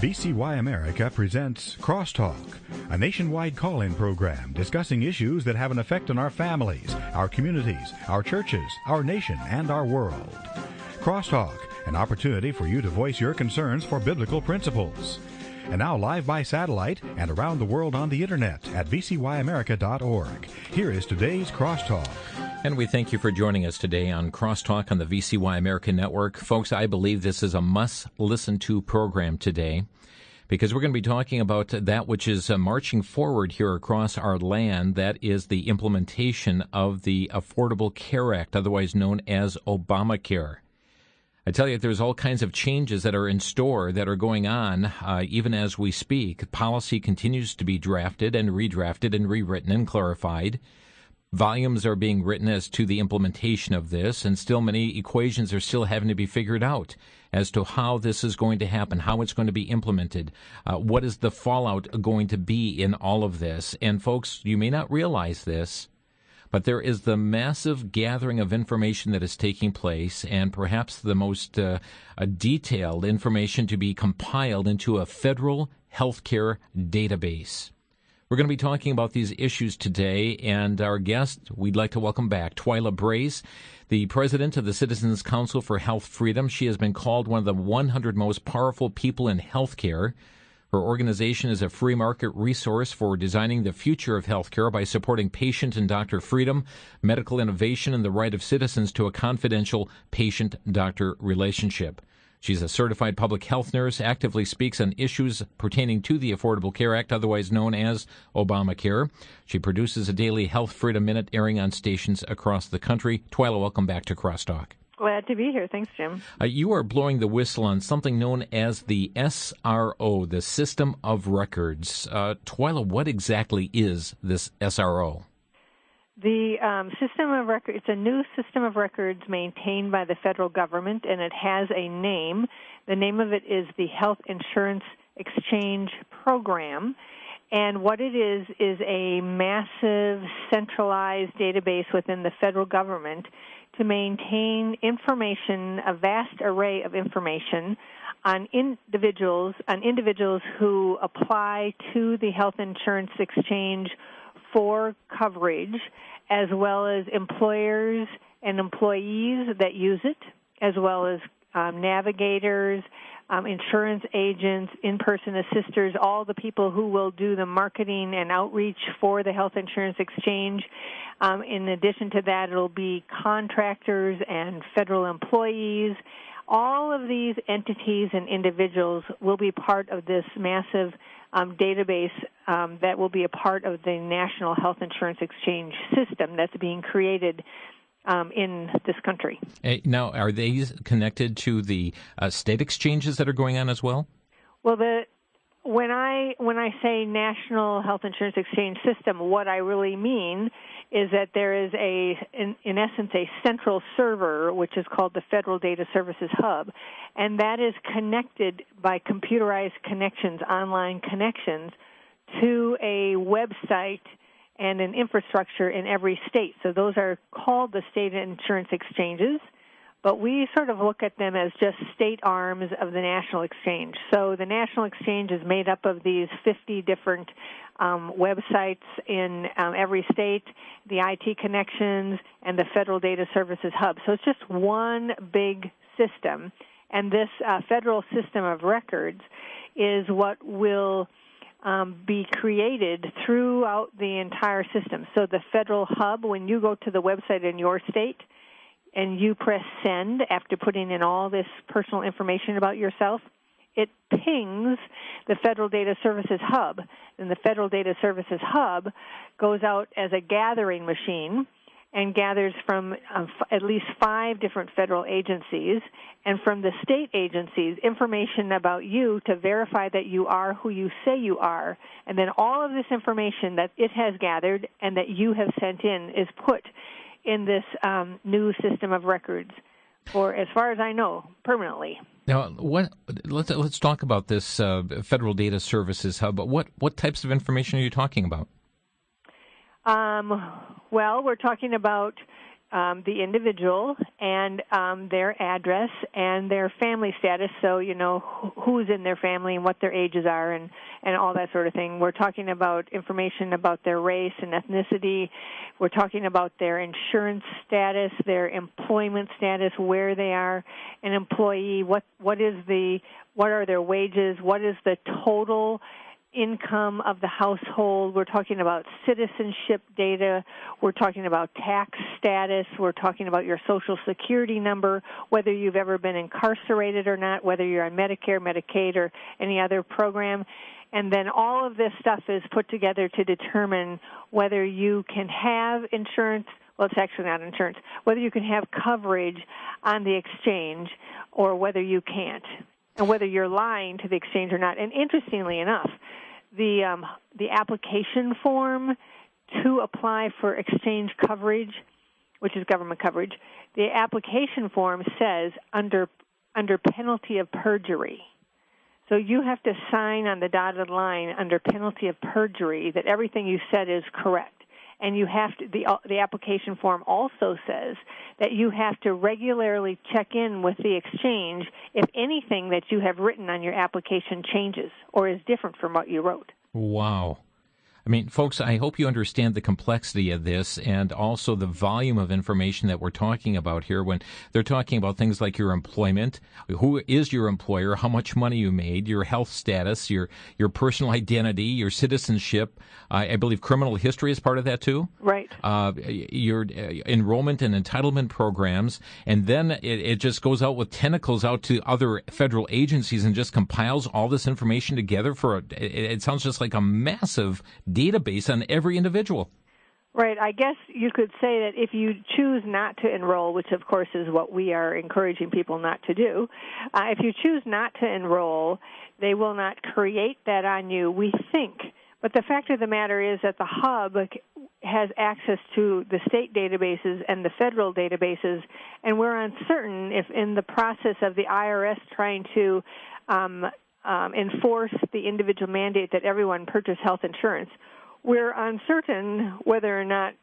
VCY America presents Crosstalk, a nationwide call-in program discussing issues that have an effect on our families, our communities, our churches, our nation, and our world. Crosstalk, an opportunity for you to voice your concerns for biblical principles. And now live by satellite and around the world on the internet at vcyamerica.org. Here is today's Crosstalk. And we thank you for joining us today on Crosstalk on the VCY America Network. Folks, I believe this is a must-listen-to program today because we're going to be talking about that which is marching forward here across our land. That is the implementation of the Affordable Care Act, otherwise known as Obamacare. I tell you, there's all kinds of changes that are in store that are going on even as we speak. Policy continues to be drafted and redrafted and rewritten and clarified. Volumes are being written as to the implementation of this, and still many equations are still having to be figured out as to how this is going to happen, how it's going to be implemented, what is the fallout going to be in all of this. And folks, you may not realize this, but there is the massive gathering of information that is taking place, and perhaps the most detailed information to be compiled into a federal healthcare database. We're going to be talking about these issues today, and our guest, we'd like to welcome back Twyla Brace, the president of the Citizens Council for Health Freedom. She has been called one of the 100 most powerful people in healthcare. Her organization is a free market resource for designing the future of healthcare by supporting patient and doctor freedom, medical innovation, and the right of citizens to a confidential patient-doctor relationship. She's a certified public health nurse, actively speaks on issues pertaining to the Affordable Care Act, otherwise known as Obamacare. She produces a daily Health Freedom Minute airing on stations across the country. Twyla, welcome back to Crosstalk. Glad to be here. Thanks, Jim. You are blowing the whistle on something known as the SRO, the System of Records. Twyla, what exactly is this SRO? The system of records, it's a new system of records maintained by the federal government, and it has a name. The name of it is the Health Insurance Exchange Program. And what it is a massive centralized database within the federal government to maintain information, a vast array of information on individuals who apply to the Health Insurance Exchange for coverage, as well as employers and employees that use it, as well as navigators, insurance agents, in-person assisters, all the people who will do the marketing and outreach for the Health Insurance Exchange. In addition to that, it'll be contractors and federal employees. All of these entities and individuals will be part of this massive database that will be a part of the National Health Insurance Exchange system that's being created in this country. Now, are they connected to the state exchanges that are going on as well? Well, when I say National Health Insurance Exchange system, what I really mean is that there is in essence, a central server, which is called the Federal Data Services Hub, and that is connected by computerized connections, online connections, to a website and an infrastructure in every state. So those are called the state insurance exchanges, but we sort of look at them as just state arms of the National Exchange. So the National Exchange is made up of these 50 different websites in every state, the IT connections, and the Federal Data Services Hub. So it's just one big system, and this federal system of records is what will be created throughout the entire system. So the federal hub, when you go to the website in your state and you press send after putting in all this personal information about yourself, it pings the Federal Data Services Hub. And the Federal Data Services Hub goes out as a gathering machine and gathers from at least 5 different federal agencies and from the state agencies information about you to verify that you are who you say you are. And then all of this information that it has gathered and that you have sent in is put in this new system of records for, as far as I know, permanently. Now, let's talk about this Federal Data Services Hub. What types of information are you talking about? Well, we're talking about the individual and their address and their family status, so you know who's in their family and what their ages are and all that sort of thing. We're talking about information about their race and ethnicity. We're talking about their insurance status, their employment status, where they are an employee, what are their wages, what is the total income of the household. We're talking about citizenship data. We're talking about tax status. We're talking about your Social Security number, whether you've ever been incarcerated or not, whether you're on Medicare, Medicaid, or any other program. And then all of this stuff is put together to determine whether you can have insurance. Well, it's actually not insurance. Whether you can have coverage on the exchange or whether you can't, and whether you're lying to the exchange or not. And interestingly enough, the application form to apply for exchange coverage, which is government coverage, the application form says under penalty of perjury. So you have to sign on the dotted line under penalty of perjury that everything you said is correct. And you have to, the application form also says that you have to regularly check in with the exchange if anything that you have written on your application changes or is different from what you wrote. Wow. I mean, folks, I hope you understand the complexity of this and also the volume of information that we're talking about here when they're talking about things like your employment, who is your employer, how much money you made, your health status, your personal identity, your citizenship. I believe criminal history is part of that too. Right. Your enrollment and entitlement programs. And then it just goes out with tentacles out to other federal agencies and just compiles all this information together it sounds just like a massive database on every individual. Right. I guess you could say that if you choose not to enroll, which of course is what we are encouraging people not to do, if you choose not to enroll, they will not create that on you, we think. But the fact of the matter is that the hub has access to the state databases and the federal databases, and we're uncertain if in the process of the IRS trying to enforce the individual mandate that everyone purchase health insurance, we're uncertain whether or not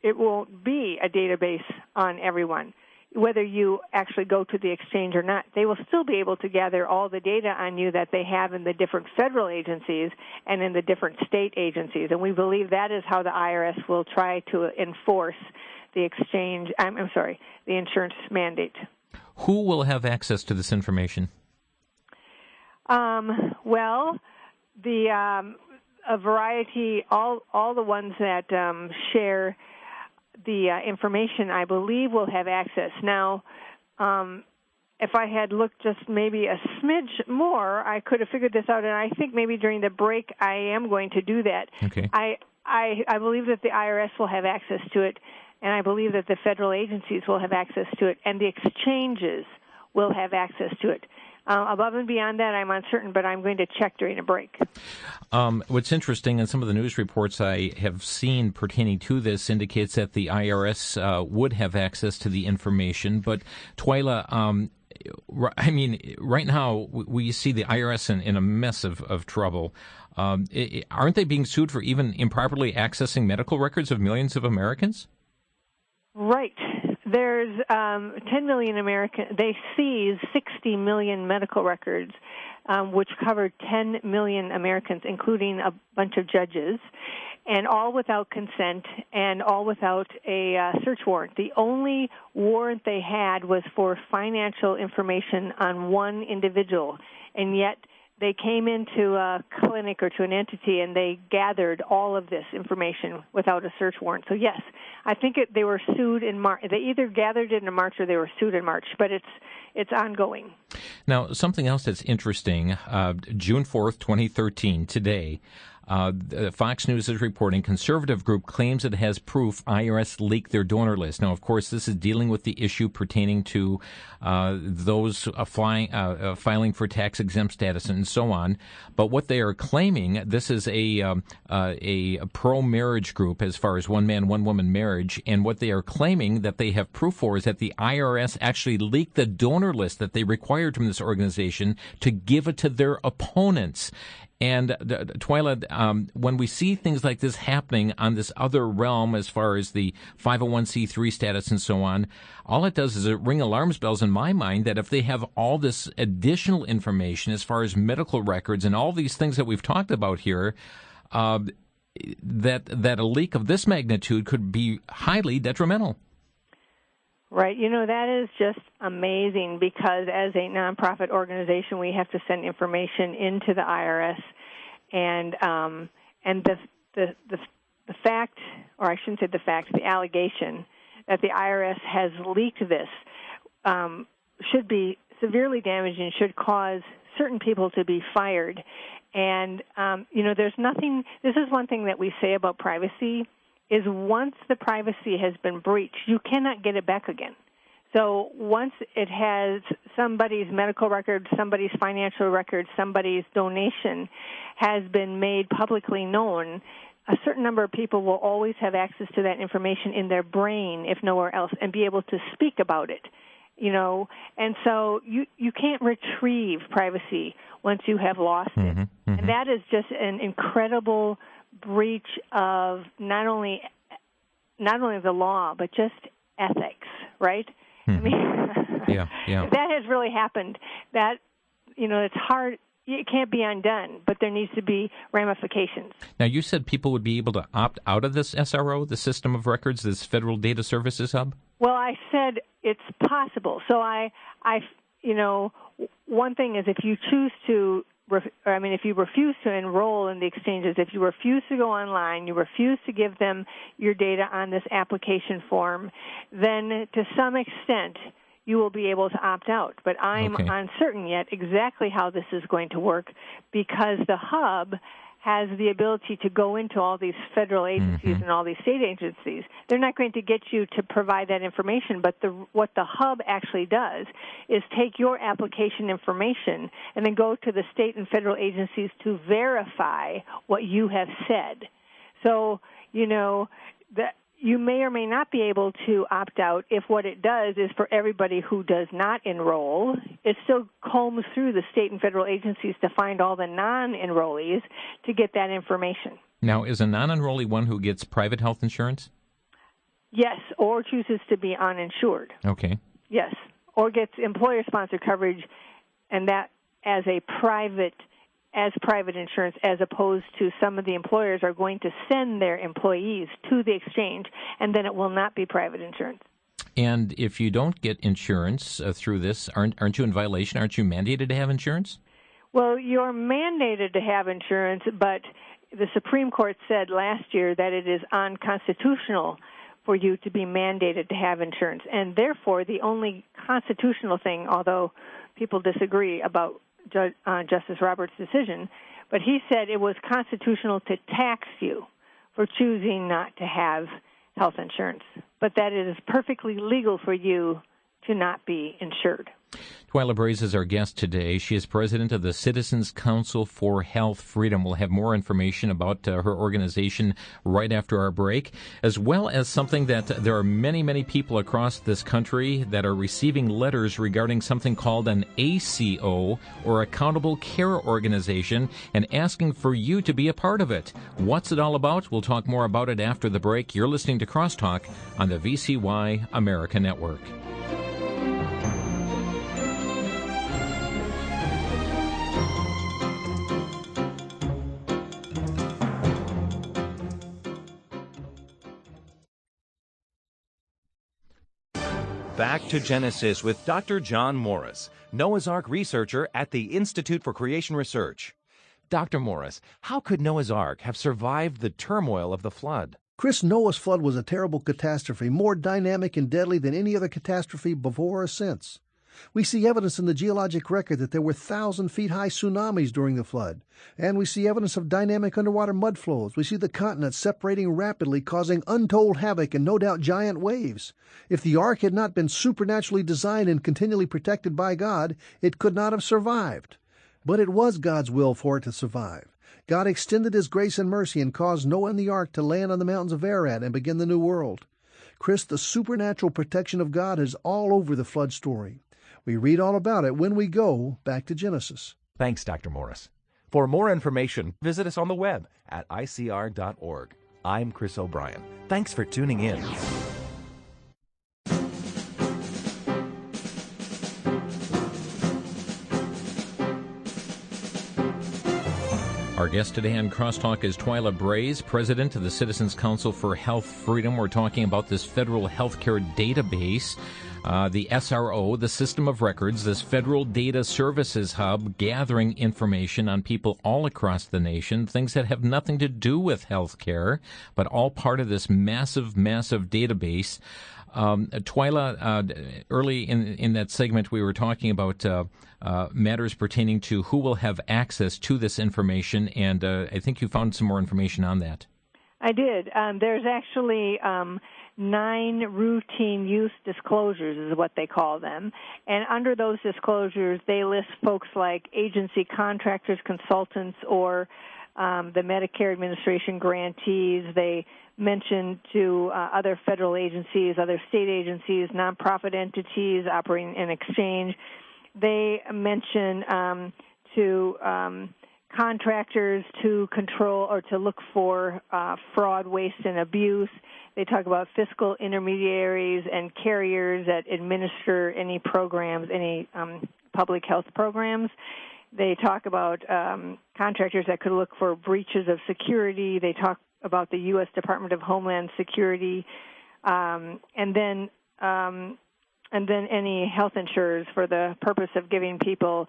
it won't be a database on everyone. Whether you actually go to the exchange or not, they will still be able to gather all the data on you that they have in the different federal agencies and in the different state agencies. And we believe that is how the IRS will try to enforce the the insurance mandate. Who will have access to this information? Well, a variety, all the ones that share the information, I believe, will have access. Now, if I had looked just maybe a smidge more, I could have figured this out, and I think maybe during the break I am going to do that. Okay. I believe that the IRS will have access to it, and I believe that the federal agencies will have access to it, and the exchanges will have access to it. Above and beyond that, I'm uncertain, but I'm going to check during a break. What's interesting, and some of the news reports I have seen pertaining to this indicates that the IRS would have access to the information. But, Twyla, I mean, right now we see the IRS in a mess of trouble. Aren't they being sued for even improperly accessing medical records of millions of Americans? Right. There's 10 million Americans. They seized 60 million medical records, which covered 10 million Americans, including a bunch of judges, and all without consent and all without a search warrant. The only warrant they had was for financial information on one individual, and yet they came into a clinic or to an entity and they gathered all of this information without a search warrant. So yes, I think they were sued in March. They either gathered it in March or they were sued in March, but it's ongoing. Now, something else that's interesting, June 4th, 2013, today, Fox News is reporting conservative group claims it has proof IRS leaked their donor list. Now, of course, this is dealing with the issue pertaining to those filing for tax-exempt status and so on. But what they are claiming, this is a pro-marriage group as far as one-man, one-woman marriage, and what they are claiming that they have proof for is that the IRS actually leaked the donor list that they required from this organization to give it to their opponents. And Twyla, when we see things like this happening on this other realm, as far as the 501c3 status and so on, all it does is it ring alarm bells in my mind that if they have all this additional information as far as medical records and all these things that we've talked about here, that a leak of this magnitude could be highly detrimental. Right. That is just amazing, because as a nonprofit organization, we have to send information into the IRS, and the fact, or I shouldn't say the fact, the allegation that the IRS has leaked this should be severely damaging, should cause certain people to be fired. And, there's nothing, this is one thing that we say about privacy, is once the privacy has been breached, you cannot get it back again. So once it has somebody's medical record, somebody's financial record, somebody's donation has been made publicly known, a certain number of people will always have access to that information in their brain, if nowhere else, and be able to speak about it. And so you can't retrieve privacy once you have lost it. Mm-hmm. And that is just an incredible breach of not only the law, but just ethics, right? I mean, yeah. That has really happened. That, it's hard. It can't be undone, but there needs to be ramifications. Now, you said people would be able to opt out of this SRO, the System of Records, this Federal Data Services Hub? Well, I said it's possible. So one thing is if you choose to, if you refuse to enroll in the exchanges, if you refuse to go online, you refuse to give them your data on this application form, then to some extent you will be able to opt out. But I'm uncertain yet exactly how this is going to work, because the hub has the ability to go into all these federal agencies and all these state agencies. They're not going to get you to provide that information, but what the hub actually does is take your application information and then go to the state and federal agencies to verify what you have said. So, that you may or may not be able to opt out if what it does is for everybody who does not enroll. It still combs through the state and federal agencies to find all the non-enrollees to get that information. Now, is a non-enrollee one who gets private health insurance? Yes, or chooses to be uninsured. Okay. Yes, or gets employer-sponsored coverage, and that as private insurance, as opposed to some of the employers are going to send their employees to the exchange, and then it will not be private insurance. And if you don't get insurance through this, aren't you in violation? Aren't you mandated to have insurance? Well, you're mandated to have insurance, but the Supreme Court said last year that it is unconstitutional for you to be mandated to have insurance. And therefore, the only constitutional thing, although people disagree about Justice Roberts' decision, but he said it was constitutional to tax you for choosing not to have health insurance, but that it is perfectly legal for you to not be insured. Twyla Braze is our guest today. She is president of the Citizens Council for Health Freedom. We'll have more information about her organization right after our break, as well as something that there are many, many people across this country that are receiving letters regarding something called an ACO, or Accountable Care Organization, and asking for you to be a part of it. What's it all about? We'll talk more about it after the break. You're listening to Crosstalk on the VCY America Network. Back to Genesis with Dr. John Morris, Noah's Ark researcher at the Institute for Creation Research. Dr. Morris, how could Noah's Ark have survived the turmoil of the flood? Chris, Noah's flood was a terrible catastrophe, more dynamic and deadly than any other catastrophe before or since. We see evidence in the geologic record that there were 1,000-feet-high tsunamis during the flood, and we see evidence of dynamic underwater mud flows. We see the continents separating rapidly, causing untold havoc and no doubt giant waves. If the ark had not been supernaturally designed and continually protected by God, it could not have survived. But it was God's will for it to survive. God extended His grace and mercy and caused Noah and the ark to land on the mountains of Ararat and begin the new world. Chris, the supernatural protection of God is all over the flood story. We read all about it when we go back to Genesis. Thanks, Dr. Morris. For more information, visit us on the web at icr.org. I'm Chris O'Brien. Thanks for tuning in. Our guest today on Crosstalk is Twyla Braze, president of the Citizens Council for Health Freedom. We're talking about this federal healthcare database, the SRO, the System of Records, this federal data services hub gathering information on people all across the nation, things that have nothing to do with healthcare, but all part of this massive, massive database. Twyla, early in that segment, we were talking about matters pertaining to who will have access to this information, and I think you found some more information on that. I did. There's actually 9 routine use disclosures is what they call them. And under those disclosures, they list folks like agency contractors, consultants, or the Medicare administration grantees. They mention to other federal agencies, other state agencies, nonprofit entities operating in exchange. They mention to contractors to control or to look for fraud, waste, and abuse. They talk about fiscal intermediaries and carriers that administer any programs, any public health programs. They talk about contractors that could look for breaches of security. They talk about the U.S. Department of Homeland Security, and then any health insurers for the purpose of giving people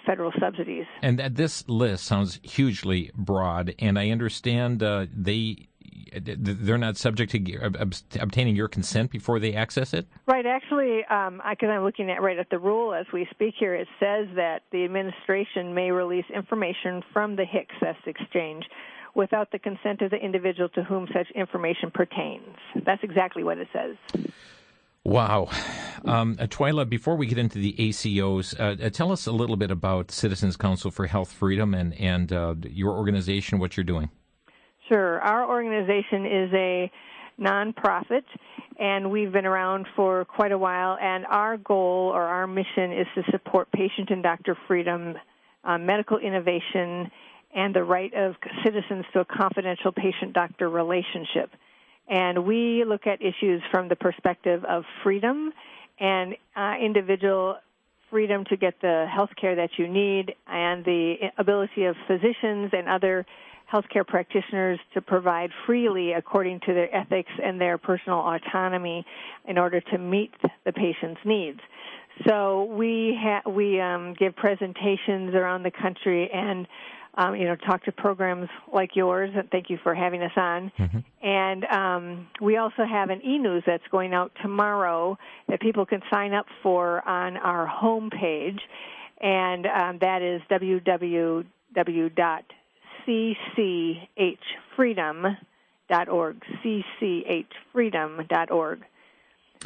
federal subsidies. And this list sounds hugely broad, and I understand they're not subject to obtaining your consent before they access it? Right. Actually, because I'm looking at right at the rule as we speak here, it says that the administration may release information from the HCS exchange without the consent of the individual to whom such information pertains. That's exactly what it says. Wow. Twyla, before we get into the ACOs, tell us a little bit about Citizens Council for Health Freedom and your organization, what you're doing. Sure. Our organization is a nonprofit, and we've been around for quite a while, and our goal or our mission is to support patient and doctor freedom, medical innovation, and the right of citizens to a confidential patient-doctor relationship. And we look at issues from the perspective of freedom and individual freedom to get the health care that you need and the ability of physicians and other healthcare practitioners to provide freely according to their ethics and their personal autonomy in order to meet the patient's needs. So we give presentations around the country and talk to programs like yours, and thank you for having us on. Mm-hmm. And we also have an e-news that's going out tomorrow that people can sign up for on our homepage, and that is www.cchfreedom.org, cchfreedom.org.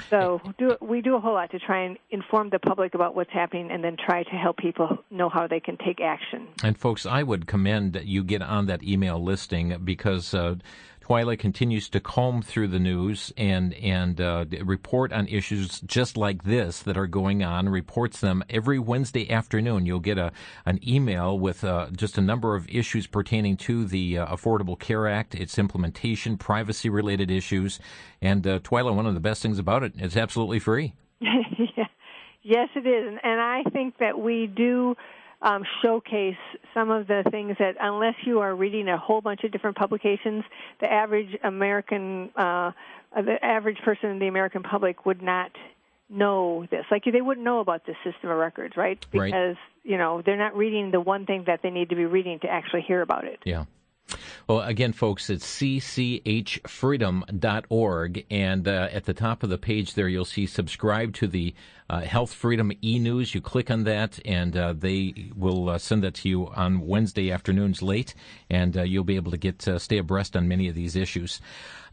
So we do a whole lot to try and inform the public about what's happening and then try to help people know how they can take action. And folks, I would commend that you get on that email listing because Twyla continues to comb through the news and report on issues just like this that are going on, reports them every Wednesday afternoon. You'll get an email with just a number of issues pertaining to the Affordable Care Act, its implementation, privacy-related issues. And Twyla, one of the best things about it, it's absolutely free. Yeah. Yes, it is. And I think that we do showcase some of the things that, unless you are reading a whole bunch of different publications, the average American, the average person in the American public would not know this. Like, they wouldn't know about this system of records, right? Because, they're not reading the one thing that they need to be reading to actually hear about it. Yeah. Well, again, folks, it's cchfreedom.org, and at the top of the page there, you'll see subscribe to the Health Freedom e-news. You click on that, and they will send that to you on Wednesday afternoons late, and you'll be able to stay abreast on many of these issues.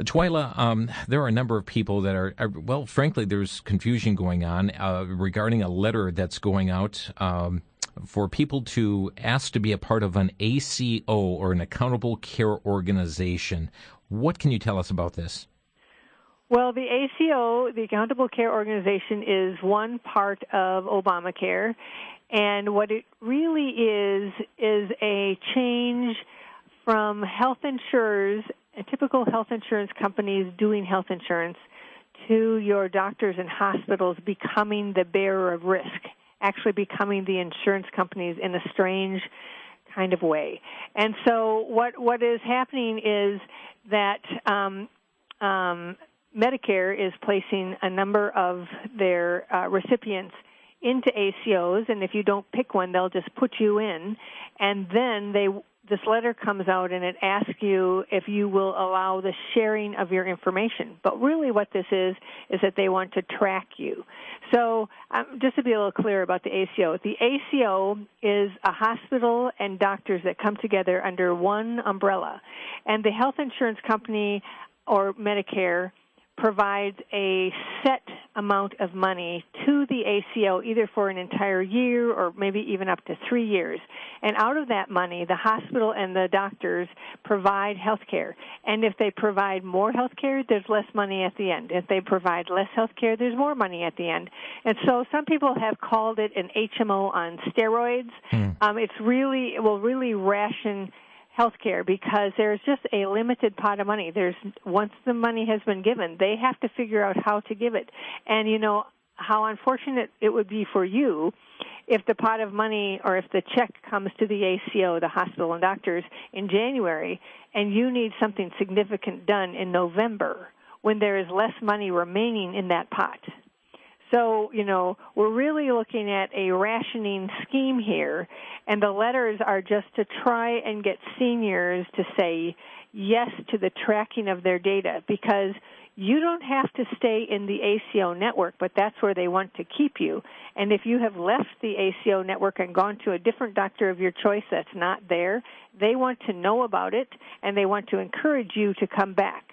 Twyla, there are a number of people that are well, frankly, there's confusion going on regarding a letter that's going out for people to ask to be a part of an ACO, or an Accountable Care Organization. What can you tell us about this? Well, the ACO, the Accountable Care Organization, is one part of Obamacare, and what it really is a change from health insurers, typical health insurance companies doing health insurance, to your doctors and hospitals becoming the bearer of risk, actually becoming the insurance companies in a strange kind of way. And so what is happening is that Medicare is placing a number of their recipients into ACOs, and if you don't pick one, they'll just put you in, and then this letter comes out and it asks you if you will allow the sharing of your information. But really what this is that they want to track you. So just to be a little clear about the ACO is a hospital and doctors that come together under one umbrella. And the health insurance company or Medicare provides a set amount of money to the ACO either for an entire year or maybe even up to 3 years. And out of that money, the hospital and the doctors provide health care. And if they provide more health care, there's less money at the end. If they provide less health care, there's more money at the end. And so some people have called it an HMO on steroids. It will really ration healthcare because there's just a limited pot of money. Once the money has been given, they have to figure out how to give it. And you know how unfortunate it would be for you if the pot of money or if the check comes to the ACO, the hospital and doctors, in January, and you need something significant done in November when there is less money remaining in that pot. So, you know, we're really looking at a rationing scheme here, and the letters are just to try and get seniors to say yes to the tracking of their data, because you don't have to stay in the ACO network, but that's where they want to keep you. And if you have left the ACO network and gone to a different doctor of your choice that's not there, they want to know about it, and they want to encourage you to come back.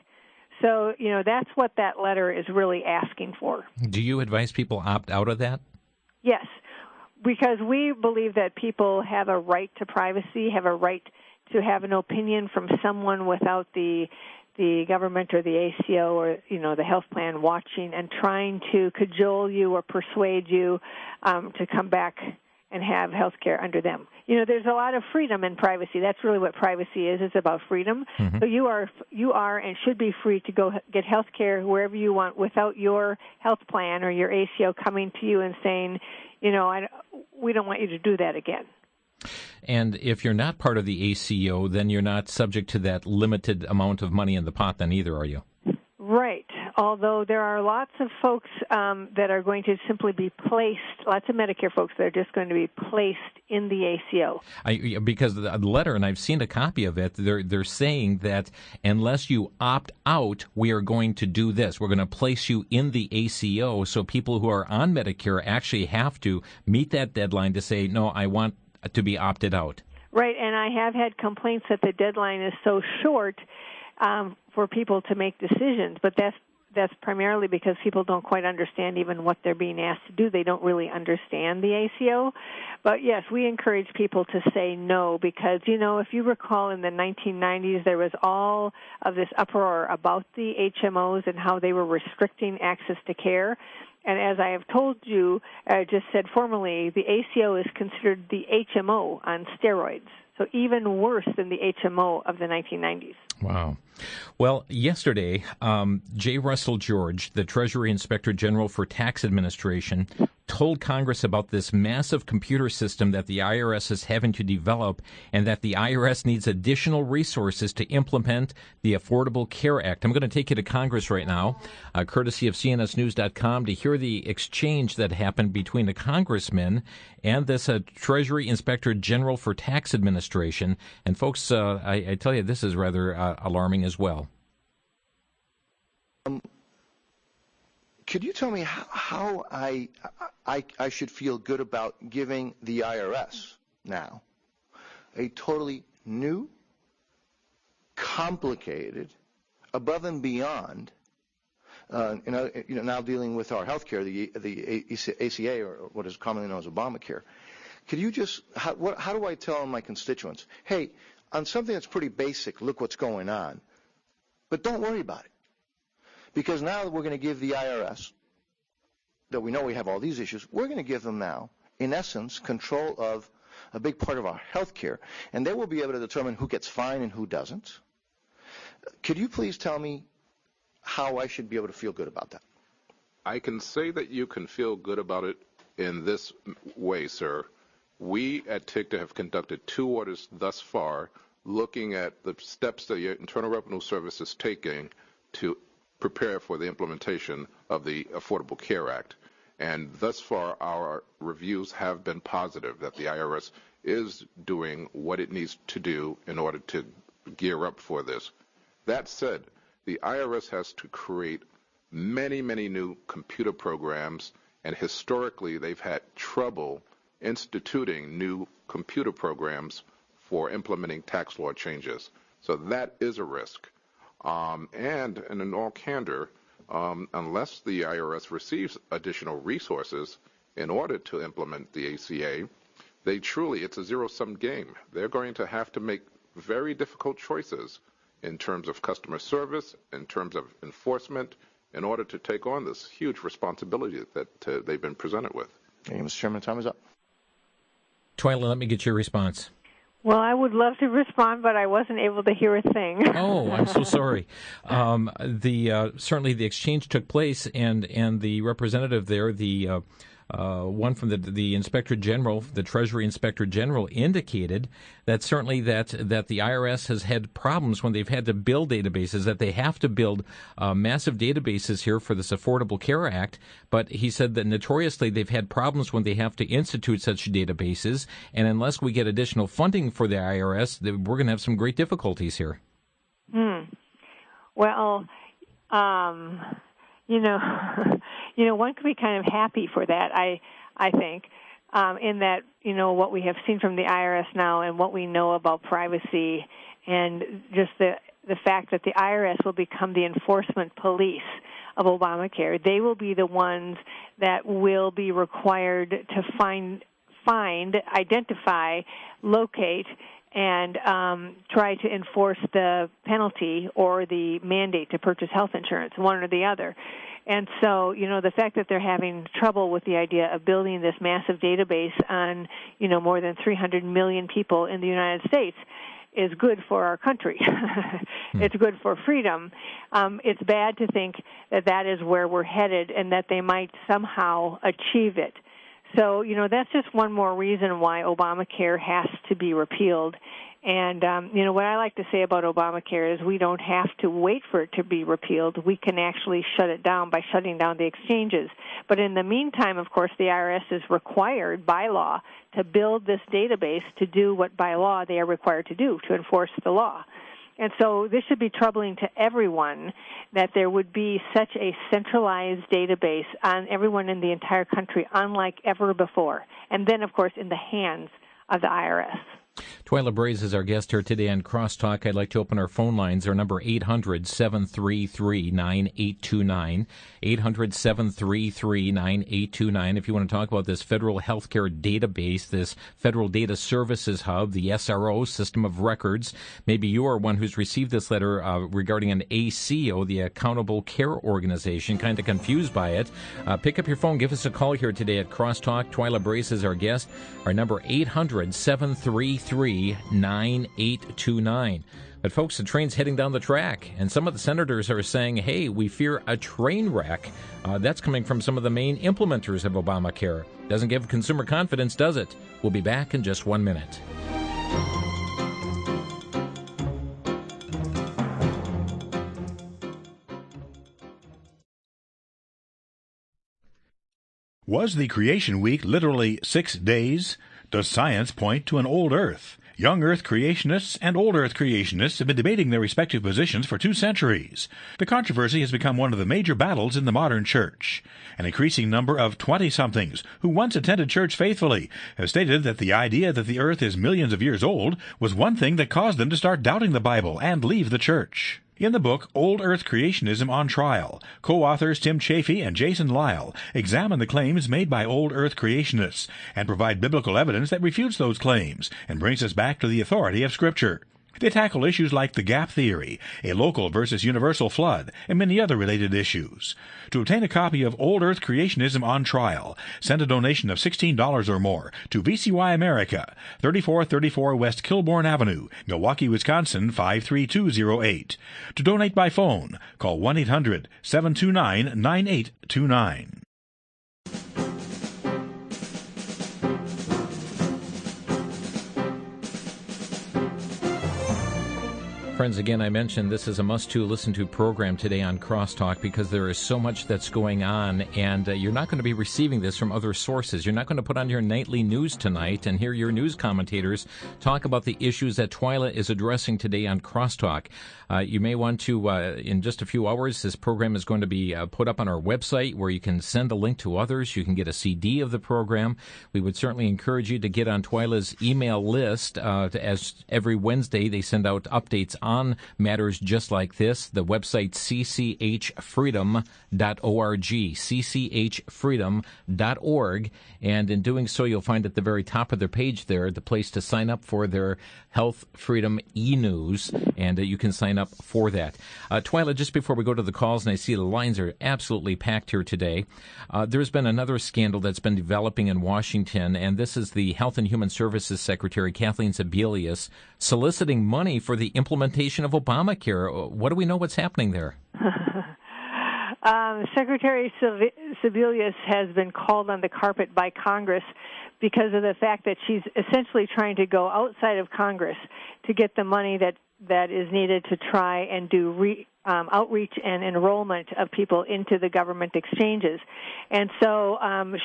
So, you know, that's what that letter is really asking for. Do you advise people opt out of that? Yes, because we believe that people have a right to privacy, have a right to have an opinion from someone without the government or the ACO or, you know, the health plan watching and trying to cajole you or persuade you to come back and have health care under them. You know, there's a lot of freedom in privacy. That's really what privacy is. It's about freedom. Mm-hmm. So you are and should be free to go get health care wherever you want without your health plan or your ACO coming to you and saying, you know, we don't want you to do that again. And if you're not part of the ACO, then you're not subject to that limited amount of money in the pot then either, are you? Right. Although there are lots of folks that are going to simply be placed, lots of Medicare folks that are just going to be placed in the ACO. Because the letter, and I've seen a copy of it, they're saying that unless you opt out, we are going to do this. We're going to place you in the ACO, so people who are on Medicare actually have to meet that deadline to say, no, I want to be opted out. Right, and I have had complaints that the deadline is so short for people to make decisions, but that's primarily because people don't quite understand even what they're being asked to do. They don't really understand the ACO. But, yes, we encourage people to say no because, you know, if you recall in the 1990s, there was all of this uproar about the HMOs and how they were restricting access to care. And as I have told you, just said formally, the ACO is considered the HMO on steroids, so even worse than the HMO of the 1990s. Wow. Well, yesterday, J. Russell George, the Treasury Inspector General for Tax Administration, told Congress about this massive computer system that the IRS is having to develop and that the IRS needs additional resources to implement the Affordable Care Act. I'm going to take you to Congress right now, courtesy of CNSnews.com, to hear the exchange that happened between the congressman and this Treasury Inspector General for Tax Administration. And folks, I tell you, this is rather alarming as well. Could you tell me how I should feel good about giving the IRS now a totally new, complicated, above and beyond, now dealing with our health care, the ACA, or what is commonly known as Obamacare. Could you just, how do I tell my constituents, hey, on something that's pretty basic, look what's going on, but don't worry about it. Because now we're going to give the IRS, that we know we have all these issues, we're going to give them now, in essence, control of a big part of our health care, and they will be able to determine who gets fined and who doesn't. Could you please tell me how I should be able to feel good about that? I can say that you can feel good about it in this way, sir. We at TIGTA have conducted 2 audits thus far, looking at the steps that the Internal Revenue Service is taking to prepare for the implementation of the Affordable Care Act. And thus far, our reviews have been positive that the IRS is doing what it needs to do in order to gear up for this. That said, the IRS has to create many, many new computer programs, and historically they've had trouble instituting new computer programs for implementing tax law changes. So that is a risk. And in all candor, unless the IRS receives additional resources in order to implement the ACA, it's a zero-sum game. They're going to have to make very difficult choices in terms of customer service, in terms of enforcement, in order to take on this huge responsibility that they've been presented with. Hey, Mr. Chairman, time is up. Twyla, let me get your response. Well, I would love to respond, but I wasn't able to hear a thing. Oh, I'm so sorry. Certainly the exchange took place, and the representative there, the one from the Inspector General, the Treasury Inspector General, indicated that certainly that the IRS has had problems when they've had to build databases, that they have to build massive databases here for this Affordable Care Act. But he said that notoriously they've had problems when they have to institute such databases, and unless we get additional funding for the IRS, we're going to have some great difficulties here. Well, one could be kind of happy for that, I think, in that, what we have seen from the IRS now and what we know about privacy and just the fact that the IRS will become the enforcement police of Obamacare. They will be the ones that will be required to find, identify, locate, and try to enforce the penalty or the mandate to purchase health insurance, one or the other. And so, the fact that they're having trouble with the idea of building this massive database on, more than 300 million people in the United States is good for our country. It's good for freedom. It's bad to think that is where we're headed and that they might somehow achieve it. So, that's just one more reason why Obamacare has to be repealed. And, what I like to say about Obamacare is we don't have to wait for it to be repealed. We can actually shut it down by shutting down the exchanges. But in the meantime, of course, the IRS is required by law to build this database to do what by law they are required to do, to enforce the law. And so this should be troubling to everyone that there would be such a centralized database on everyone in the entire country, unlike ever before. And then, of course, in the hands of the IRS. Twyla Braze is our guest here today on Crosstalk. I'd like to open our phone lines. Our number 800-733-9829. 800-733-9829. If you want to talk about this federal healthcare database, this Federal Data Services Hub, the SRO, System of Records. Maybe you are one who's received this letter regarding an ACO, the Accountable Care Organization, kind of confused by it. Pick up your phone. Give us a call here today at Crosstalk. Twyla Braze is our guest. Our number 800-733-9829. But folks, the train's heading down the track, and some of the senators are saying, hey, we fear a train wreck. That's coming from some of the main implementers of Obamacare. Doesn't give consumer confidence, does it? We'll be back in just 1 minute. Was the creation week literally 6 days? Does science point to an old Earth? Young Earth creationists and old Earth creationists have been debating their respective positions for 2 centuries. The controversy has become one of the major battles in the modern church. An increasing number of 20-somethings who once attended church faithfully have stated that the idea that the Earth is millions of years old was one thing that caused them to start doubting the Bible and leave the church. In the book Old Earth Creationism on Trial, co-authors Tim Chaffee and Jason Lyle examine the claims made by Old Earth creationists and provide biblical evidence that refutes those claims and brings us back to the authority of Scripture. They tackle issues like the gap theory, a local versus universal flood, and many other related issues. To obtain a copy of Old Earth Creationism on Trial, send a donation of $16 or more to VCY America, 3434 West Kilbourne Avenue, Milwaukee, Wisconsin 53208. To donate by phone, call 1-800-729-9829. Friends, again, I mentioned this is a must-to-listen-to program today on Crosstalk because there is so much that's going on, and you're not going to be receiving this from other sources. You're not going to put on your nightly news tonight and hear your news commentators talk about the issues that Twyla is addressing today on Crosstalk. You may want to, in just a few hours, this program is going to be put up on our website where you can send a link to others. You can get a CD of the program. We would certainly encourage you to get on Twyla's email list, as every Wednesday they send out updates on matters just like this. The website cchfreedom.org, cchfreedom.org, and in doing so you'll find at the very top of their page there the place to sign up for their Health Freedom e-news, and you can sign up for that. Twyla, just before we go to the calls, and I see the lines are absolutely packed here today, there's been another scandal that's been developing in Washington, and this is the Health and Human Services Secretary, Kathleen Sebelius, soliciting money for the implementation of Obamacare. What do we know what's happening there? Secretary Sebelius has been called on the carpet by Congress because of the fact that she's essentially trying to go outside of Congress to get the money that is needed to try and do outreach and enrollment of people into the government exchanges. And so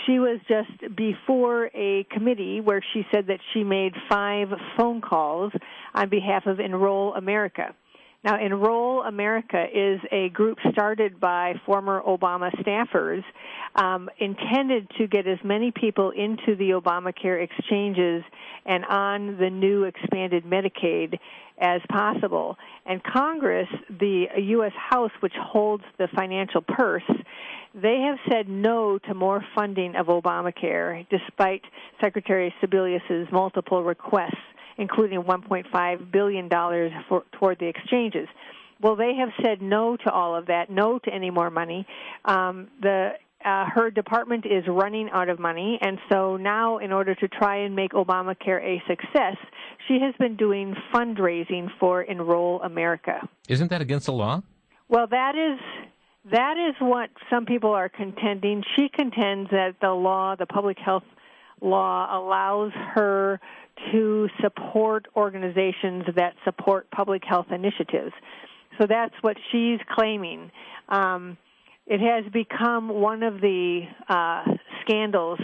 she was just before a committee where she said that she made 5 phone calls on behalf of Enroll America. Now, Enroll America is a group started by former Obama staffers intended to get as many people into the Obamacare exchanges and on the new expanded Medicaid as possible. And Congress, the U.S. House, which holds the financial purse, they have said no to more funding of Obamacare, despite Secretary Sebelius's multiple requests, including $1.5 billion toward the exchanges. Well, they have said no to all of that, no to any more money. Her department is running out of money, and so now in order to try and make Obamacare a success, she has been doing fundraising for Enroll America. Isn't that against the law? Well, that is what some people are contending. She contends that the public health law allows her to support organizations that support public health initiatives. So that's what she's claiming. It has become one of the scandals.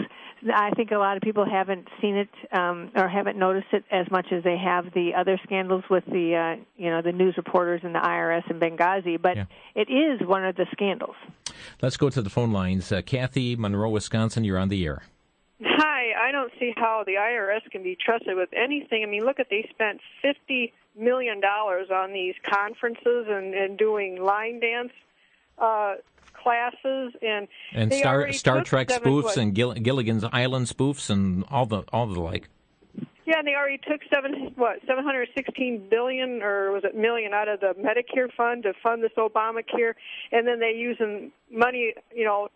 I think a lot of people haven't seen it or haven't noticed it as much as they have the other scandals with the the news reporters and the IRS in Benghazi. But It is one of the scandals. Let's go to the phone lines. Kathy, Monroe, Wisconsin, you're on the air. Hi, I don't see how the IRS can be trusted with anything. I mean, look they spent $50 million on these conferences and doing line dance classes and Star Trek spoofs and Gilligan's Island spoofs and all the like. Yeah, and they already took $716 billion or was it million out of the Medicare fund to fund this Obamacare, and then they using money,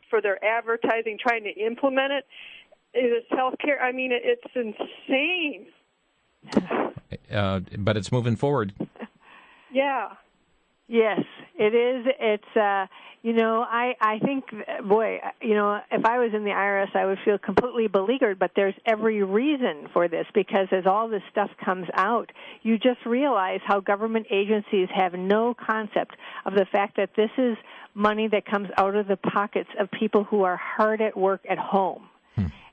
for their advertising, trying to implement it. This health care, I mean, it's insane. But it's moving forward. Yeah. Yes, it is. It's, I think, if I was in the IRS, I would feel completely beleaguered, but there's every reason for this because as all this stuff comes out, you just realize how government agencies have no concept of the fact that this is money that comes out of the pockets of people who are hard at work at home.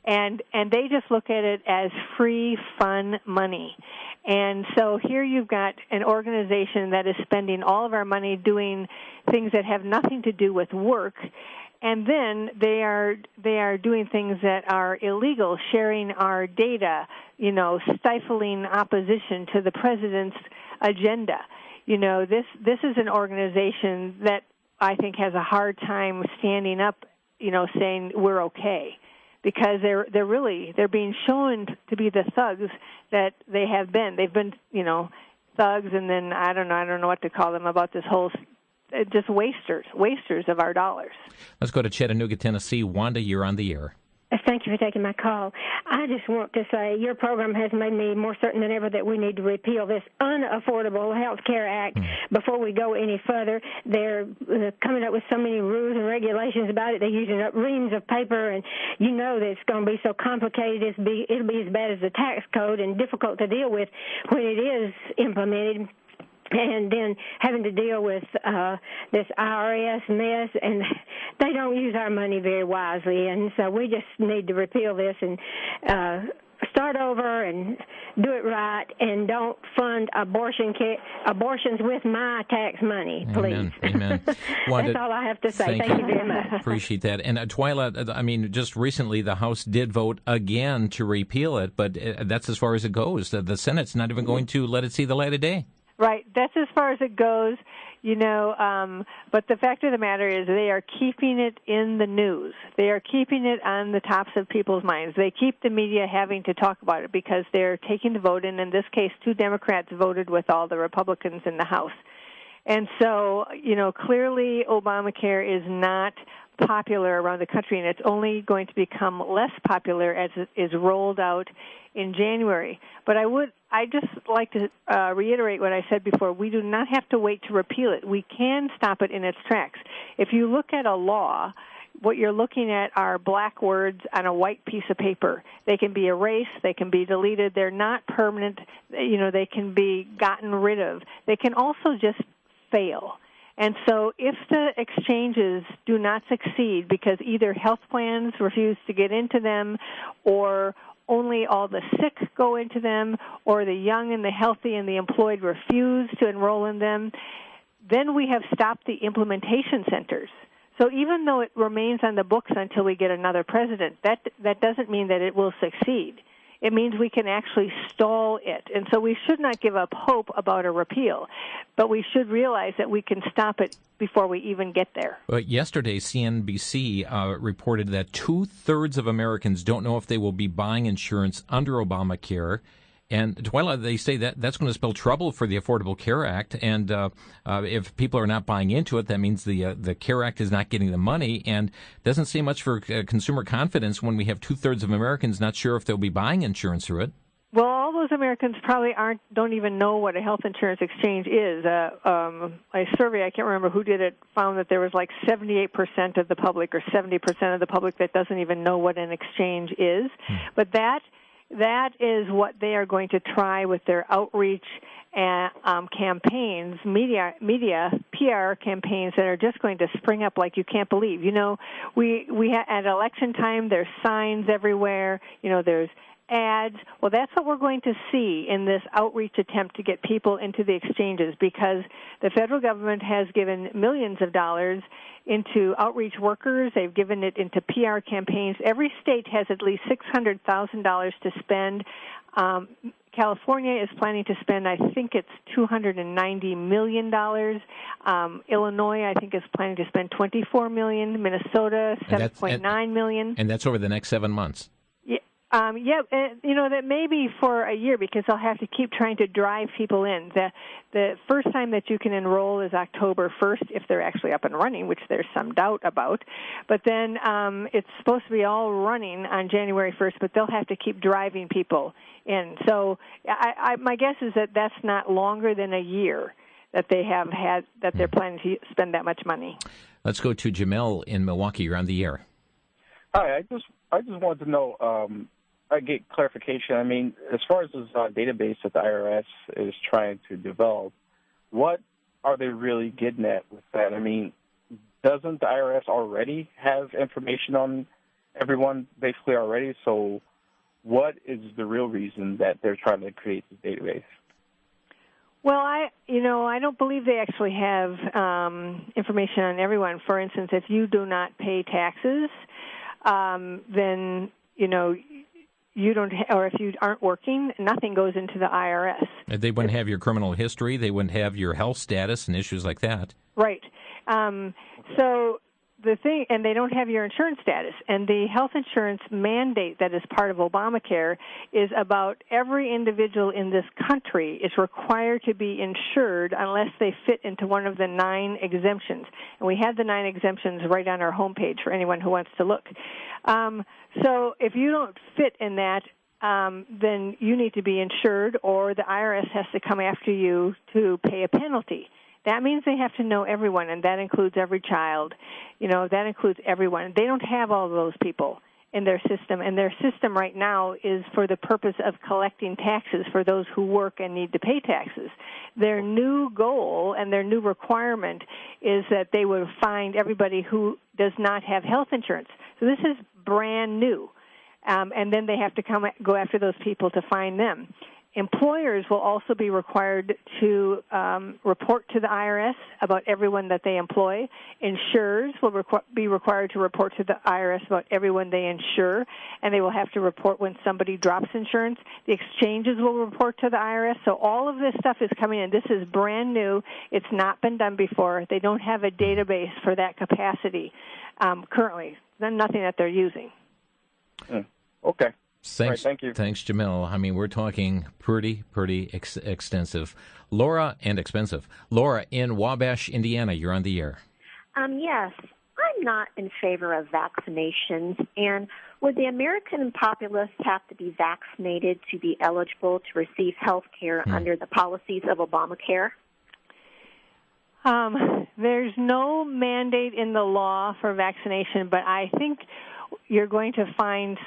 And they just look at it as free, fun money. And so here you've got an organization that is spending all of our money doing things that have nothing to do with work, and then they are doing things that are illegal, sharing our data, stifling opposition to the president's agenda. This is an organization that I think has a hard time standing up, saying we're okay. Because they're being shown to be the thugs that they have been. They've been, thugs, and then I don't know what to call them about this whole just wasters of our dollars. Let's go to Chattanooga, Tennessee. Wanda, you're on the air. Thank you for taking my call. I just want to say your program has made me more certain than ever that we need to repeal this unaffordable Health Care Act before we go any further. They're coming up with so many rules and regulations about it. They're using up reams of paper, and you know that it's going to be so complicated. It'll be as bad as the tax code and difficult to deal with when it is implemented. And then having to deal with this IRS mess, and they don't use our money very wisely. And so we just need to repeal this and start over and do it right, and don't fund abortions with my tax money, please. Amen. Wanda, that's all I have to say. Thank you very much. Appreciate that. And Twyla, I mean, just recently the House did vote again to repeal it, but that's as far as it goes. The Senate's not even going to let it see the light of day. Right, that's as far as it goes, but the fact of the matter is they are keeping it in the news. They are keeping it on the tops of people's minds. They keep the media having to talk about it because they're taking the vote, and in this case, 2 Democrats voted with all the Republicans in the House. And so, clearly Obamacare is not popular around the country, and it's only going to become less popular as it is rolled out in January. But I just like to reiterate what I said before. We do not have to wait to repeal it. We can stop it in its tracks. If you look at a law, what you're looking at are black words on a white piece of paper. They can be erased. They can be deleted. They're not permanent. They can be gotten rid of. They can also just fail. And so if the exchanges do not succeed because either health plans refuse to get into them, or only all the sick go into them, or the young and the healthy and the employed refuse to enroll in them, then we have stopped the implementation centers. So even though it remains on the books until we get another president, that doesn't mean that it will succeed. It means we can actually stall it. And so we should not give up hope about a repeal, but we should realize that we can stop it before we even get there. Well, yesterday, CNBC reported that 2/3 of Americans don't know if they will be buying insurance under Obamacare. And, Twyla, they say that that's going to spell trouble for the Affordable Care Act. And if people are not buying into it, that means the Care Act is not getting the money. And doesn't say much for consumer confidence when we have 2/3 of Americans not sure if they'll be buying insurance through it. Well, all those Americans probably don't even know what a health insurance exchange is. A survey, I can't remember who did it, found that there was like 78% of the public or 70% of the public that doesn't even know what an exchange is. But that is what they are going to try with their outreach and campaigns, media PR campaigns that are just going to spring up like you can't believe. We at election time, there's signs everywhere. There's ads. Well, that's what we're going to see in this outreach attempt to get people into the exchanges, because the federal government has given millions of dollars into outreach workers. They've given it into PR campaigns. Every state has at least $600,000 to spend. California is planning to spend, I think it's $290 million. Illinois, I think, is planning to spend $24 million. Minnesota, $7.9 million. And that's over the next 7 months. That may be for a year, because they'll have to keep trying to drive people in. The first time that you can enroll is October 1st, if they're actually up and running, which there's some doubt about. But then it's supposed to be all running on January 1st, but they'll have to keep driving people in. So my guess is that that's not longer than a year that they have had, that they're planning to spend that much money. Let's go to Jamel in Milwaukee. You're on the air. Hi, I just wanted to know, I get clarification. I mean, as far as this database that the IRS is trying to develop, what are they really getting at with that? I mean, doesn't the IRS already have information on everyone basically already? So what is the real reason that they're trying to create this database? Well, I don't believe they actually have information on everyone. For instance, if you do not pay taxes, then, you don't, or if you aren't working, nothing goes into the IRS. They wouldn't have your criminal history. They wouldn't have your health status and issues like that. Right. So the thing, and they don't have your insurance status. And the health insurance mandate that is part of Obamacare is about every individual in this country is required to be insured unless they fit into one of the 9 exemptions. And we have the 9 exemptions right on our homepage for anyone who wants to look. So if you don't fit in that, then you need to be insured, or the IRS has to come after you to pay a penalty. That means they have to know everyone, and that includes every child. That includes everyone. They don't have all of those people in their system, and their system right now is for the purpose of collecting taxes for those who work and need to pay taxes. Their new goal and their new requirement is that they will find everybody who does not have health insurance. So this is brand new, and then they have to go after those people to find them. Employers will also be required to report to the IRS about everyone that they employ. Insurers will be required to report to the IRS about everyone they insure, and they will have to report when somebody drops insurance. The exchanges will report to the IRS. So all of this stuff is coming in. This is brand new. It's not been done before. They don't have a database for that capacity currently. There's nothing that they're using. Okay. Thanks, right, thank you. Thanks, Jamil. I mean, we're talking pretty extensive. Laura, and expensive. Laura, in Wabash, Indiana, you're on the air. Yes. I'm not in favor of vaccinations. And would the American populace have to be vaccinated to be eligible to receive health care under the policies of Obamacare? There's no mandate in the law for vaccination, but I think you're going to find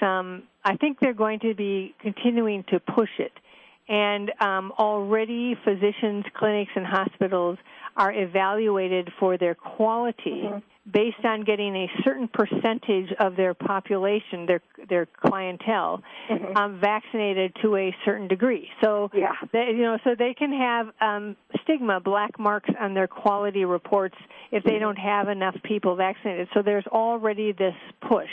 I think they're going to be continuing to push it. And already physicians, clinics, and hospitals are evaluated for their quality based on getting a certain percentage of their population, their clientele, vaccinated to a certain degree. So, so they can have stigma, black marks on their quality reports if they don't have enough people vaccinated. So there's already this push.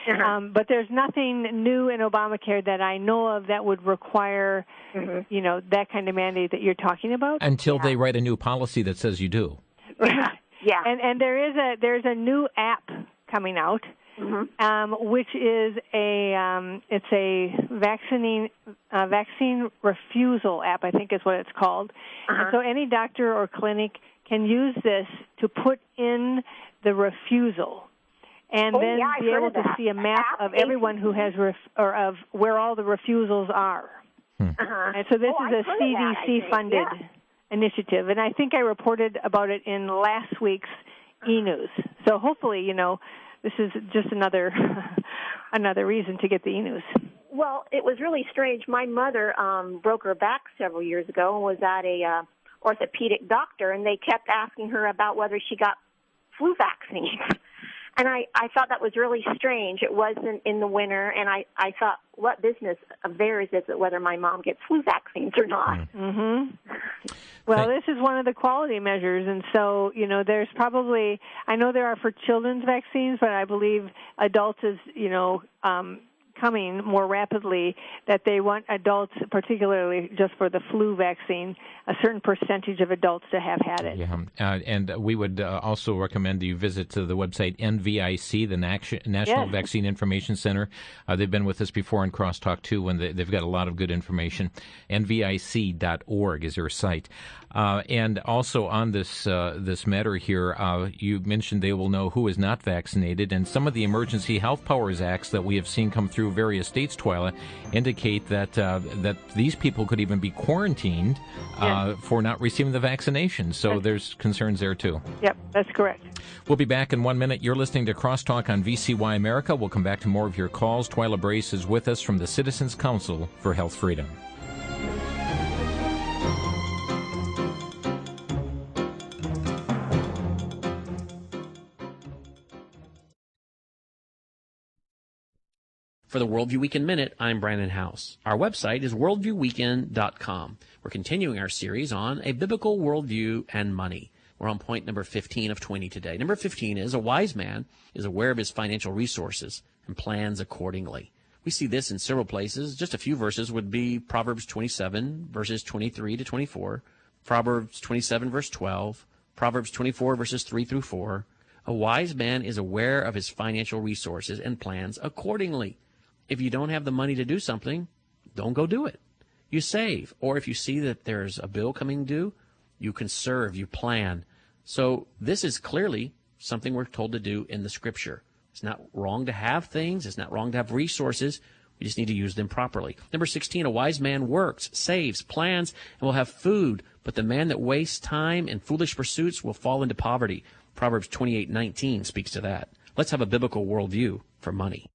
But there's nothing new in Obamacare that I know of that would require, that kind of mandate that you're talking about. Until they write a new policy that says you do. Yeah, and there's a new app coming out, which is it's a vaccine refusal app, I think is what it's called. And so any doctor or clinic can use this to put in the refusal, and then be able to see a map of everyone who has or of where all the refusals are. And so this is a CDC-funded initiative, and I think I reported about it in last week's e-news. So hopefully, this is just another reason to get the e-news. Well, it was really strange. My mother broke her back several years ago and was at a orthopedic doctor, and they kept asking her about whether she got flu vaccines. And I thought that was really strange. It wasn't in the winter, and I thought, what business of theirs is it whether my mom gets flu vaccines or not? Well, this is one of the quality measures, and so, there's probably, I know there are for children's vaccines, but I believe adults is, coming more rapidly, that they want adults, particularly just for the flu vaccine, a certain percentage of adults to have had it. Yeah, and we would also recommend you visit the website NVIC, the National Vaccine Information Center. They've been with us before in Crosstalk, too, and they've got a lot of good information. NVIC.org is their site. And also on this matter here, you mentioned they will know who is not vaccinated, and some of the Emergency Health Powers Acts that we have seen come through various states, Twyla, indicate that these people could even be quarantined for not receiving the vaccination. So there's concerns there, too. Yep, that's correct. We'll be back in 1 minute. You're listening to Crosstalk on VCY America. We'll come back to more of your calls. Twyla Brace is with us from the Citizens Council for Health Freedom. For the Worldview Weekend Minute, I'm Brandon House. Our website is worldviewweekend.com. We're continuing our series on a biblical worldview and money. We're on point number 15 of 20 today. Number 15 is, a wise man is aware of his financial resources and plans accordingly. We see this in several places. Just a few verses would be Proverbs 27, verses 23 to 24, Proverbs 27, verse 12, Proverbs 24, verses 3 through 4, A wise man is aware of his financial resources and plans accordingly. If you don't have the money to do something, don't go do it. You save, or if you see that there's a bill coming due, you conserve, you plan. So this is clearly something we're told to do in the Scripture. It's not wrong to have things. It's not wrong to have resources. We just need to use them properly. Number 16, a wise man works, saves, plans, and will have food. But the man that wastes time in foolish pursuits will fall into poverty. Proverbs 28:19 speaks to that. Let's have a biblical worldview for money.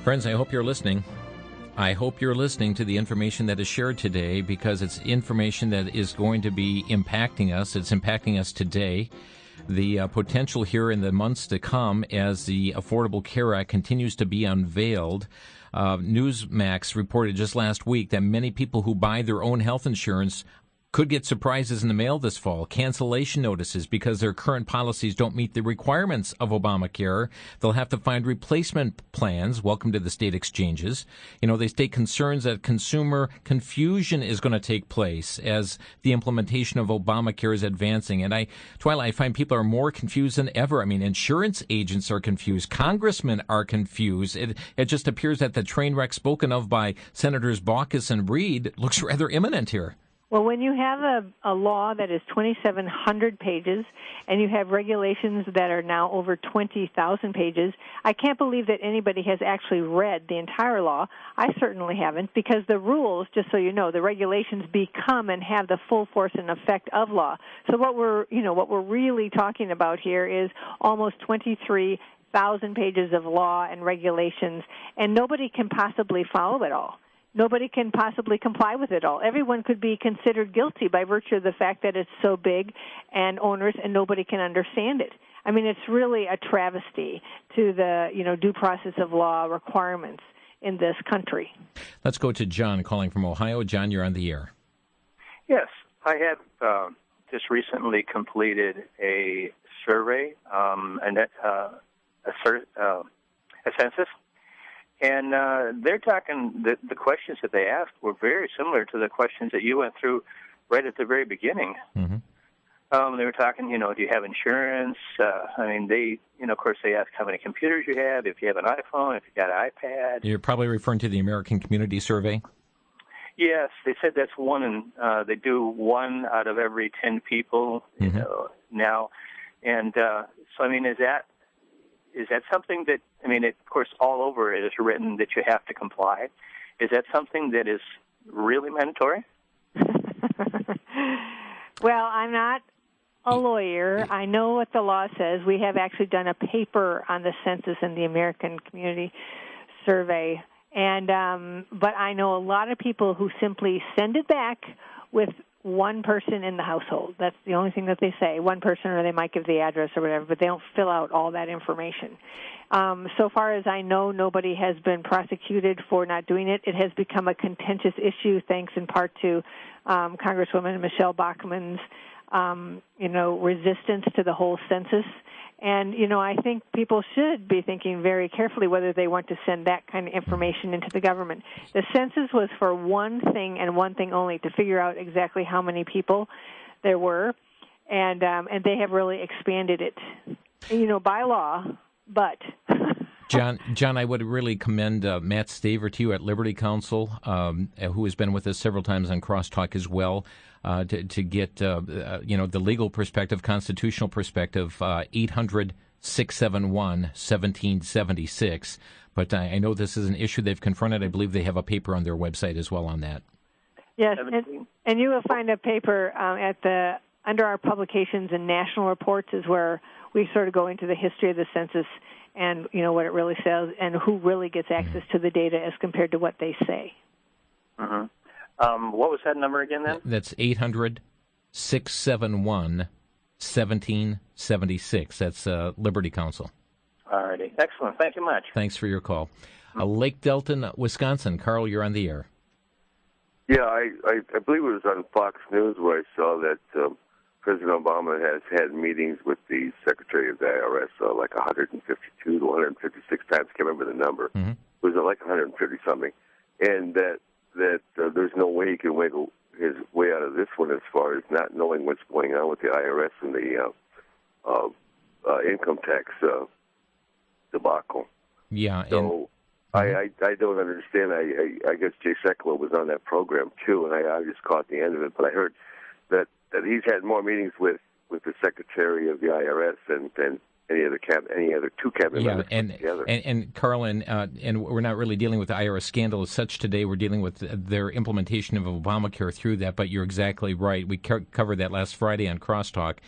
Friends, I hope you're listening. I hope you're listening to the information that is shared today, because it's information that is going to be impacting us. It's impacting us today. The potential here in the months to come as the Affordable Care Act continues to be unveiled. Newsmax reported just last week that many people who buy their own health insurance could get surprises in the mail this fall, cancellation notices because their current policies don't meet the requirements of Obamacare. They'll have to find replacement plans. Welcome to the state exchanges. You know, they state concerns that consumer confusion is going to take place as the implementation of Obamacare is advancing. And I find people are more confused than ever. I mean, insurance agents are confused. Congressmen are confused. It just appears that the train wreck spoken of by Senators Baucus and Reed looks rather imminent here. Well, when you have a law that is 2,700 pages and you have regulations that are now over 20,000 pages, I can't believe that anybody has actually read the entire law. I certainly haven't, because the rules, just so you know, the regulations become and have the full force and effect of law. So what we're really talking about here is almost 23,000 pages of law and regulations, and nobody can possibly follow it all. Nobody can possibly comply with it all. Everyone could be considered guilty by virtue of the fact that it's so big and onerous and nobody can understand it. I mean, it's really a travesty to the, due process of law requirements in this country. Let's go to John calling from Ohio. John, you're on the air. Yes, I have just recently completed a survey, a census. And they're talking, the questions that they asked were very similar to the questions that you went through right at the very beginning. Mm-hmm. They were talking, do you have insurance? Of course, they ask how many computers you have, if you have an iPhone, if you've got an iPad. You're probably referring to the American Community Survey? Yes, they said that's one, and they do 1 out of every 10 people, now. And is that something that, of course, all over it is written that you have to comply. Is that something that is really mandatory? Well, I'm not a lawyer. I know what the law says. We have actually done a paper on the census and the American Community Survey. And but I know a lot of people who simply send it back with one person in the household. That's the only thing that they say, one person, or they might give the address or whatever, but they don't fill out all that information. So far as I know, nobody has been prosecuted for not doing it. It has become a contentious issue, thanks in part to Congresswoman Michelle Bachmann's, resistance to the whole census. And, I think people should be thinking very carefully whether they want to send that kind of information into the government. The census was for one thing and one thing only, to figure out exactly how many people there were, and they have really expanded it, by law, but... John, I would really commend Matt Staver to you at Liberty Counsel, who has been with us several times on Crosstalk as well, to get the legal perspective, constitutional perspective. 800-671-1776. But I know this is an issue they've confronted. I believe they have a paper on their website as well on that. Yes, and you will find a paper under our publications and national reports is where we sort of go into the history of the census and, what it really says and who really gets access to the data as compared to what they say. Mm-hmm. What was that number again then? That's 800-671-1776. That's Liberty Counsel. All righty. Excellent. Thank you much. Thanks for your call. Lake Delton, Wisconsin. Carl, you're on the air. Yeah, I believe it was on Fox News where I saw that President Obama has had meetings with the Secretary of the IRS like 152 to 156 times. I can't remember the number. Mm-hmm. It was like 150-something. And that that there's no way he can wiggle his way out of this one as far as not knowing what's going on with the IRS and the income tax debacle. Yeah. So I don't understand. I guess Jay Sekulow was on that program too, and I just caught the end of it. But I heard that he's had more meetings with the Secretary of the IRS than any other two cabinet members together. And Carlin, and we're not really dealing with the IRS scandal as such today. We're dealing with their implementation of Obamacare through that. But you're exactly right. We covered that last Friday on Crosstalk.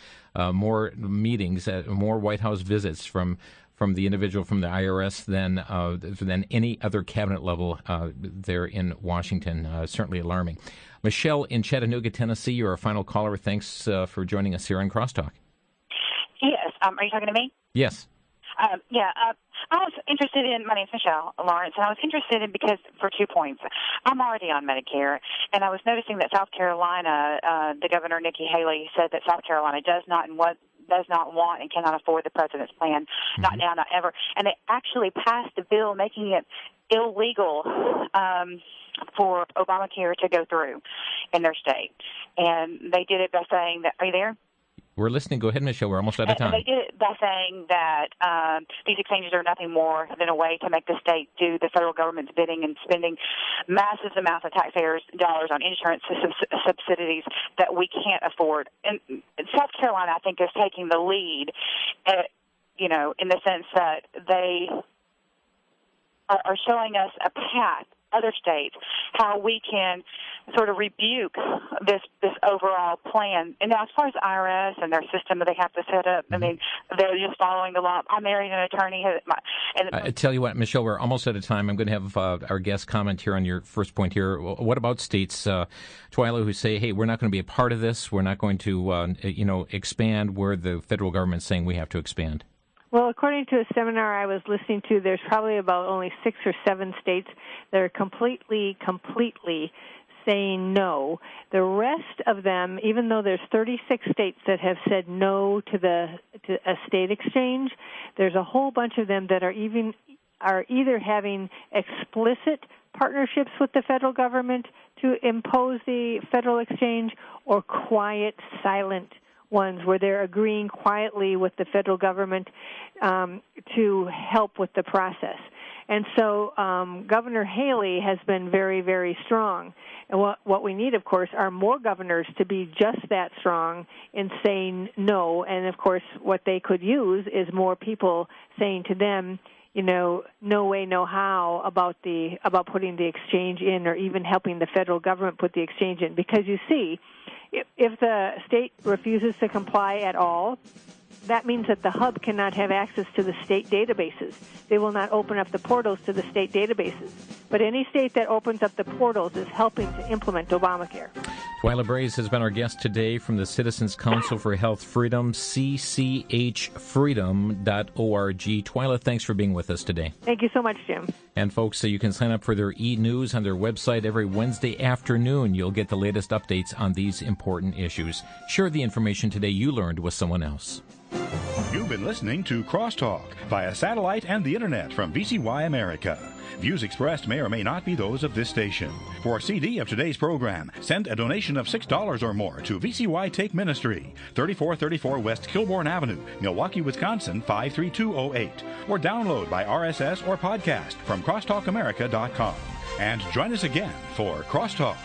More meetings, more White House visits from the individual from the IRS than any other cabinet level there in Washington. Certainly alarming. Michelle in Chattanooga, Tennessee, you're our final caller. Thanks for joining us here on Crosstalk. Yes. Are you talking to me? Yes. I was interested in, my name's Michelle Lawrence, and I was interested in because for 2 points. I'm already on Medicare, and I was noticing that South Carolina, the Governor Nikki Haley said that South Carolina does not want and cannot afford the president's plan, not now, not ever. And they actually passed a bill making it illegal for Obamacare to go through in their state. And they did it by saying that, are you there? We're listening. Go ahead, Michelle. We're almost out of time. And they did it by saying that these exchanges are nothing more than a way to make the state do the federal government's bidding and spending massive amounts of taxpayers' dollars on insurance subsidies that we can't afford. And South Carolina, I think, is taking the lead, in the sense that they are showing us a path, other states, how we can sort of rebuke this overall plan. And now, as far as IRS and their system that they have to set up, I mean, they're just following the law. I married an attorney. I tell you what, Michelle, we're almost out of time. I'm going to have our guest comment here on your first point here. What about states, Twyla, who say, hey, we're not going to be a part of this. We're not going to, expand where the federal government's saying we have to expand? Well, according to a seminar I was listening to, there's probably about only 6 or 7 states that are completely saying no. The rest of them, even though there's 36 states that have said no to a state exchange, there's a whole bunch of them that are either having explicit partnerships with the federal government to impose the federal exchange, or quiet, silent ones where they're agreeing quietly with the federal government to help with the process. And so Governor Haley has been very, very strong. And what we need, of course, are more governors to be just that strong in saying no. And, of course, what they could use is more people saying to them, no way, no how about putting the exchange in, or even helping the federal government put the exchange in. Because you see, if the state refuses to comply at all, that means that the hub cannot have access to the state databases. They will not open up the portals to the state databases. But any state that opens up the portals is helping to implement Obamacare. Twyla Braze has been our guest today from the Citizens Council for Health Freedom, cchfreedom.org. Twyla, thanks for being with us today. Thank you so much, Jim. And folks, you can sign up for their e-news on their website every Wednesday afternoon. You'll get the latest updates on these important issues. Share the information today you learned with someone else. You've been listening to Crosstalk via satellite and the internet from VCY America. Views expressed may or may not be those of this station. For a CD of today's program, send a donation of $6 or more to VCY Take Ministry, 3434 West Kilbourne Avenue, Milwaukee, Wisconsin, 53208, or download by RSS or podcast from crosstalkamerica.com. And join us again for Crosstalk.